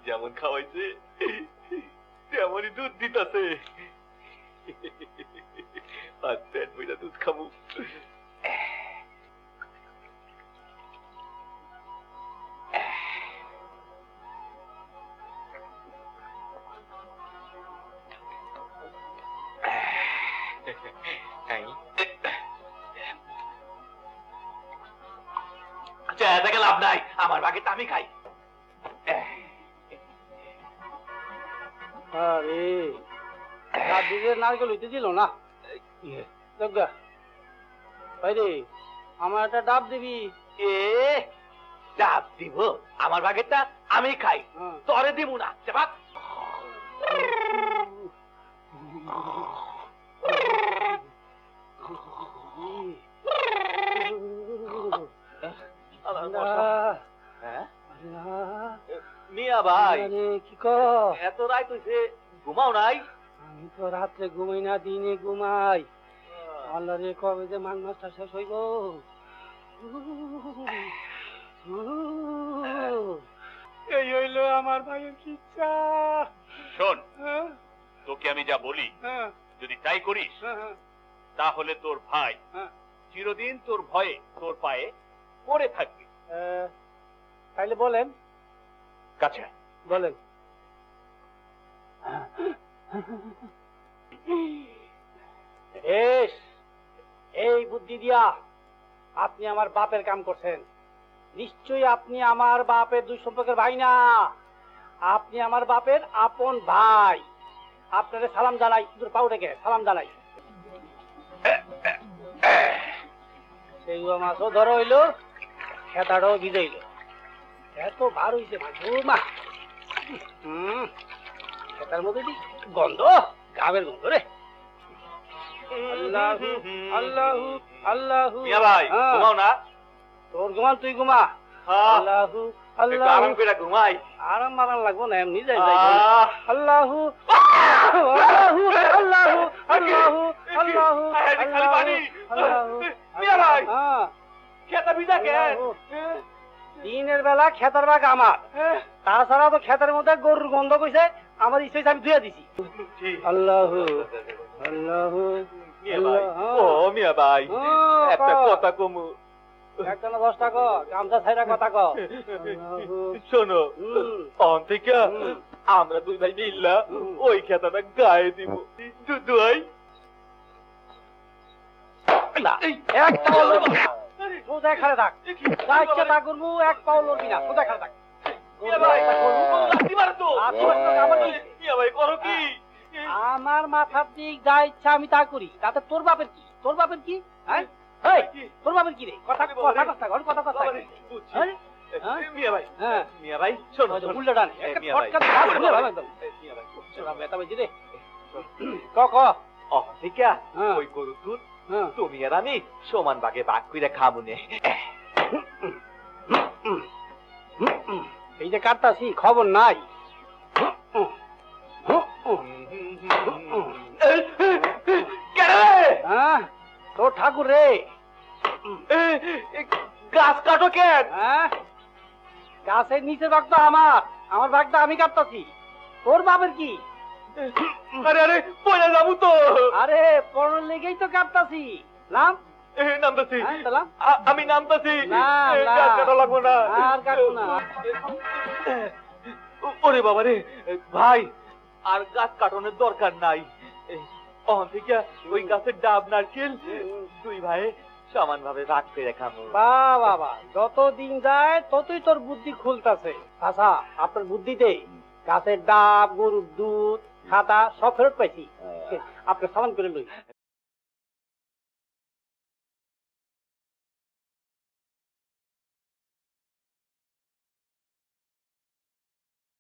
যেমন খাওয়াইছে তেমনই দুধ দিতেছে। আর পেট বইটা দুধ খাবো। লাভ নাই, আমার বাকি আমি খাই। আরে নারকেল হইতে দিল না। ভাইরে আমার একটা ডাব দিবি। ডাব দিব? আমার বাগেরটা আমি খাই, তরে দিব না। মিয়া ভাই কি কর? এত রাত হইছে, ঘুমাও নাই? আমি তো রাত্রে ঘুমাই না, দিনে ঘুমাই। আল্লাহ রে, কবে যে মাঘ মাসটা শেষ হইব। এই হইল আমার ভাইয়ের ইচ্ছা। শোন, তোকে আমি যা বলি যদি তাই করিস তাহলে তোর ভাই চিরদিন তোর ভয়ে তোর পায়ে পড়ে থাকবে। তাইলে বলেন। কাছে বলেন। এই বুদ্ধি দিয়া আপনি আমার বাপের কাম করছেন। নিশ্চয়ই আপনি আমার বাপের দুই সম্পর্কের ভাই না, আপনি আমার বাপের আপন ভাই। আপনারে সালাম জানাই, পাউডেকে সালাম জানাই। সেই মাছও ধরো হইলো, খেতাটাও ভিজাইল। এত ভার হইছে মা। খেতার মধ্যে গন্ধ, গাবের গন্ধ রে। আল্লাহু আল্লাহু আল্লাহু। মিয়া ভাই ঘুমাও না? তোর ঘুমান, তুই ঘুমা। আল্লাহু আল্লাহু। আরাম করে ঘুমাই। আরাম মারাম লাগবো না, এমনি যাই যাই। আল্লাহু আল্লাহু আল্লাহু আল্লাহু আল্লাহু আল্লাহু। মিয়া ভাই খেতা ভিজা কেন? দিনের বেলা খেতার বাগ আমার, তাছাড়া তো খেতের মধ্যে গরুর গন্ধ কইছে, আমার ইচ্ছে আমি ধুয়ে দিছি। আল্লাহু আল্লাহু। ও মিয়া ভাই একটা কথা কমু। একটা না 10 টাকা গামছা ছাইরা কথা ক। শোনো, অন থেকে আমরা দুই ভাই মিল্লা ওই খেতাটা গায়ে দিব। দুয়াই এক পাও লড়বি না, সোজা খালে থাক। যা ইচ্ছা তা করবো, এক পাও লড়বি না, সোজা খালে থাক। আমার মাথার দিক যা ইচ্ছা আমি তা করি, তাতে তোর বাপের কি? তোর বাপের কি? তোর বাপের কি রে? কথা কথা মিয়া ভাই, মিয়া ভাই শোনো, উল্টা ডান ওই গরুর দুধ তুমি আর আমি সমান ভাগে ভাগ করে খাবো নে। এই যে কাটতাছি খবর নাই। তোর ঠাকুর রে, গাছ কাটো কেন? গাছের নিচে ভাগটা আমার, আমার ভাগটা আমি কাটতাছি। তোর বাপের কি? আরে আরে পয়লা যাবো তো। আরে পড়ার লেগেই তো কাটতাছি। নাম নামতাছি, হ্যাঁ, আমি নামতাছি। গাছ কাটা লাগবো না, আর কাটবো না। ওরে বাবা রে ভাই, আর গাছ কাটানোর দরকার নাই। অহন থেকে ওই গাছের ডাব নারকেল দুই ভাই সমান ভাবে ভাগ করে খাবো। বাবা যত দিন যায় ততই তোর বুদ্ধি খুলতাছে। আচ্ছা, আপনার বুদ্ধিতে গাছের ডাব, গরুর দুধ, খাতা সব ফেরত পাইছি। আপনি সালাম করে লই।